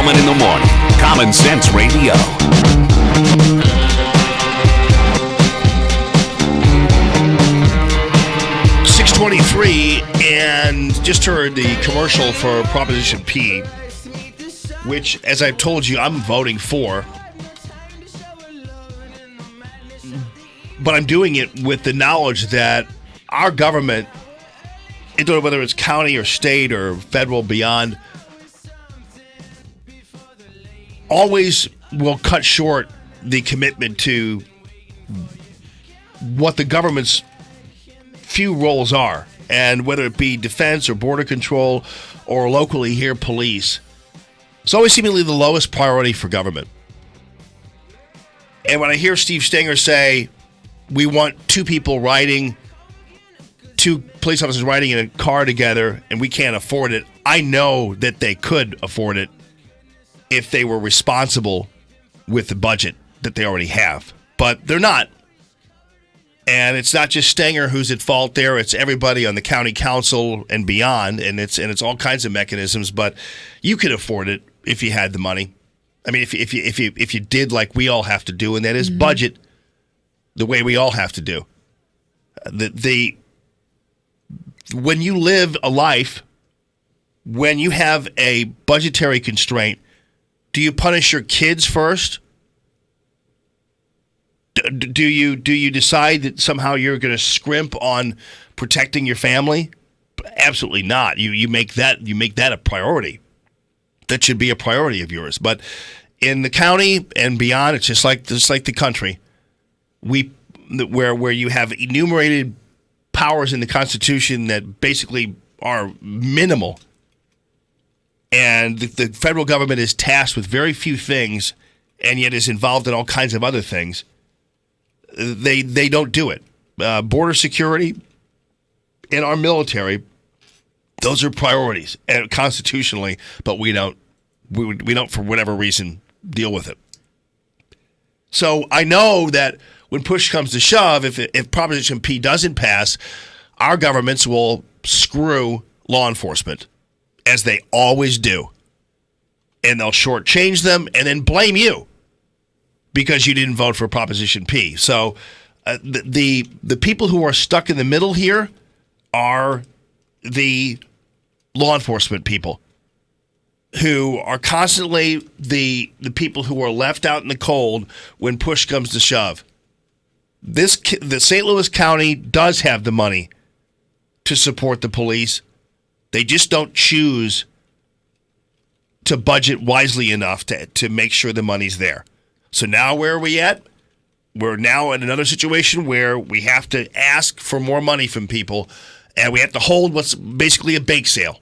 Common in the morning. Common Sense Radio. And just heard the commercial for Proposition P, which, as I've told you, I'm voting for. But I'm doing it with the knowledge that our government, whether it's county or state or federal beyond, always will cut short the commitment to what the government's few roles are. And whether it be defense or border control or locally here, police, it's always seemingly the lowest priority for government. And when I hear Steve Stenger say, we want two police officers riding in a car together and we can't afford it, I know that they could afford it if they were responsible with the budget that they already have. But they're not. And it's not just Stenger who's at fault there. It's everybody on the county council and beyond, and it's all kinds of mechanisms. But you could afford it if you had the money. I mean, if you did like we all have to do, and that is budget the way we all have to do. When you live a life, when you have a budgetary constraint, do you punish your kids first? Do you decide that somehow you're going to scrimp on protecting your family? Absolutely not. You make that a priority. That should be a priority of yours. But in the county and beyond, it's just like the country. Where you have enumerated powers in the Constitution that basically are minimal, and the federal government is tasked with very few things, and yet is involved in all kinds of other things. They don't do it. Border security and our military, those are priorities constitutionally, but we don't for whatever reason deal with it. So I know that when push comes to shove, if Proposition P doesn't pass, our governments will screw law enforcement, as they always do. And they'll shortchange them and then blame you because you didn't vote for Proposition P. So the people who are stuck in the middle here are the law enforcement people who are constantly the people who are left out in the cold when push comes to shove. The St. Louis County does have the money to support the police. They just don't choose to budget wisely enough to make sure the money's there. So now where are we at? We're now in another situation where we have to ask for more money from people, and we have to hold what's basically a bake sale,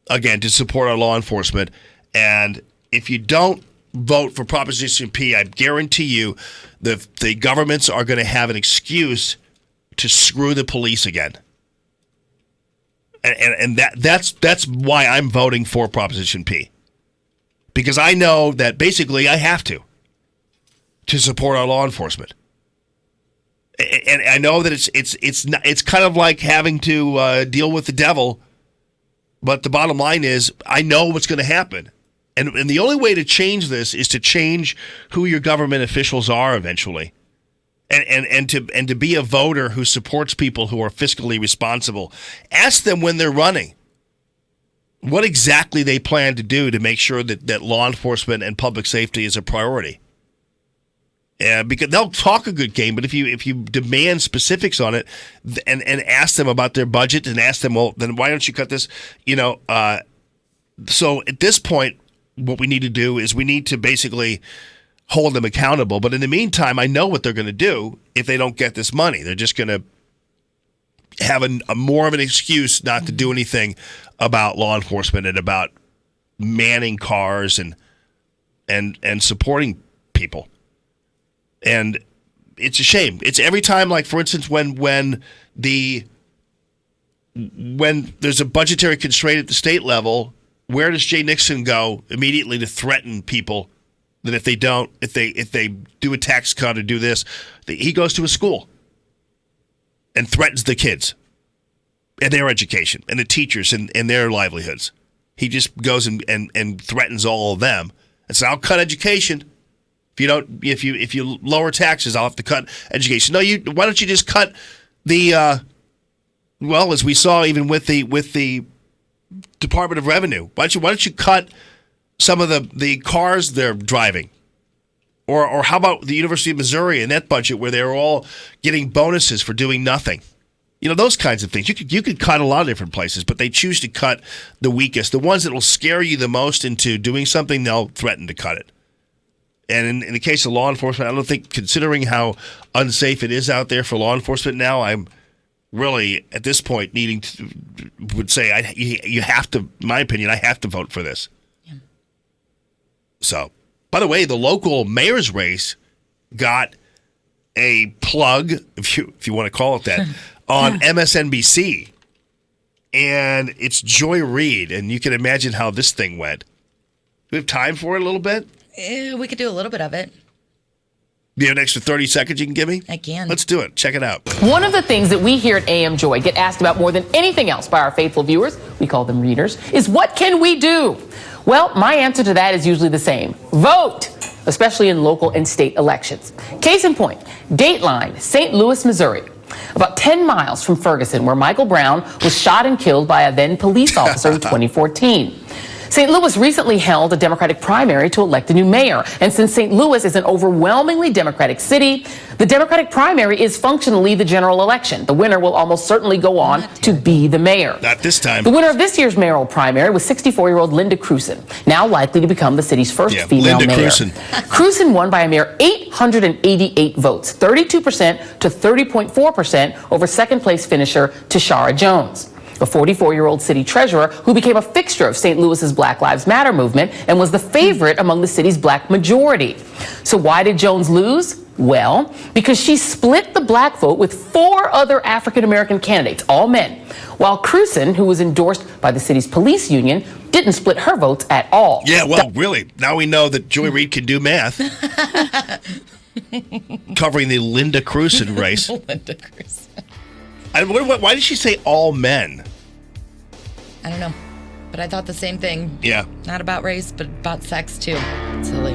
again, to support our law enforcement. And if you don't vote for Proposition P, I guarantee you the governments are going to have an excuse to screw the police again. And that's why I'm voting for Proposition P. Because I know that basically I have to support our law enforcement. And I know that it's kind of like having to deal with the devil, but the bottom line is I know what's going to happen. And the only way to change this is to change who your government officials are eventually. And to be a voter who supports people who are fiscally responsible. Ask them when they're running what exactly they plan to do to make sure that law enforcement and public safety is a priority. Because they'll talk a good game, but if you demand specifics on it and ask them about their budget and ask them, well, then why don't you cut this? So at this point, what we need to do is we need to basically hold them accountable. But in the meantime, I know what they're going to do if they don't get this money. They're just going to have a more of an excuse not to do anything about law enforcement and about manning cars and supporting people. And it's a shame. It's every time, like, for instance, when there's a budgetary constraint at the state level, where does Jay Nixon go immediately to threaten people that if they do a tax cut or do this, he goes to a school and threatens the kids and their education and the teachers and their livelihoods. He just goes and threatens all of them and says, "I'll cut education if you lower taxes. I'll have to cut education." No, why don't you just cut the as we saw even with the Department of Revenue? Why don't you cut some of the cars they're driving? Or how about the University of Missouri and that budget where they're all getting bonuses for doing nothing? Those kinds of things. You could cut a lot of different places, but they choose to cut the weakest. The ones that will scare you the most into doing something, they'll threaten to cut it. And in the case of law enforcement, I don't think, considering how unsafe it is out there for law enforcement now, I'm really, at this point, would say you have to, in my opinion, I have to vote for this. Yeah. So, by the way, the local mayor's race got a plug, if you want to call it that, on MSNBC. And it's Joy Reid, and you can imagine how this thing went. Do we have time for it a little bit? We could do a little bit of it. Do you have an extra 30 seconds you can give me? I can. Let's do it. Check it out. One of the things that we here at AM Joy get asked about more than anything else by our faithful viewers, we call them readers, is what can we do? Well, my answer to that is usually the same. Vote, especially in local and state elections. Case in point, Dateline, St. Louis, Missouri. About 10 miles from Ferguson, where Michael Brown was shot and killed by a then police officer in 2014. St. Louis recently held a Democratic primary to elect a new mayor. And since St. Louis is an overwhelmingly Democratic city, the Democratic primary is functionally the general election. The winner will almost certainly go on to be the mayor. Not this time. The winner of this year's mayoral primary was 64-year-old Linda Crewson, now likely to become the city's first female Linda mayor. Crewson. Crewson won by a mere 888 votes, 32% to 30.4% over second-place finisher Tashara Jones, a 44-year-old city treasurer who became a fixture of St. Louis's Black Lives Matter movement and was the favorite among the city's black majority. So why did Jones lose? Well, because she split the black vote with 4 other African-American candidates, all men, while Crewson, who was endorsed by the city's police union, didn't split her votes at all. Yeah, well, really, now we know that Joy Reid can do math. Covering the Linda Crewson race. Linda Crewson. Why did she say all men? I don't know. But I thought the same thing. Yeah. Not about race, but about sex, too. Silly.